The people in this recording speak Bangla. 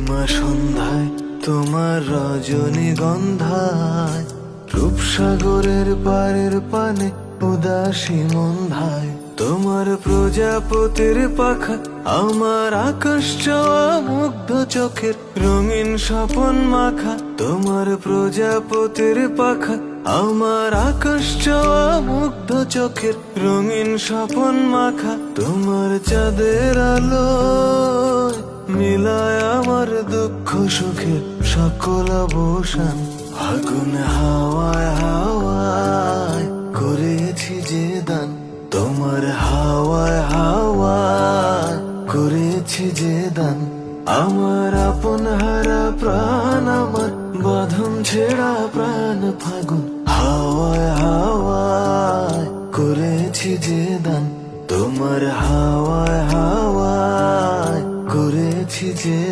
পূর্ণিমা সন্ধ্যায় তোমার রজনীগন্ধায়, রূপসাগরের পারের পানে উদাসী মন্ধায়, তোমার প্রজাপতির পাখা আমার আকাশ চাওয়া মুগ্ধ চোখের রঙিন স্বপন মাখা। তোমার প্রজাপতির পাখা আমার আকাশ চাওয়া মুগ্ধ চোখের রঙিন স্বপন মাখা। তোমার চাঁদের আলো মিলায় আমার দুঃখ সুখের সকল অবসান। আগুন হাওয়ায় হাওয়ায় করেছি যে দান, তোমার হাওয়ায় হাওয়ায় করেছি যে দান। আমার আপন হারা প্রাণ, আমার বাঁধন ছেঁড়া প্রাণ ফাগুন, হাওয়ায় হাওয়ায় করেছি যে দান, তোমার হাওয়ায় হাওয়ায় করেছি যে দান।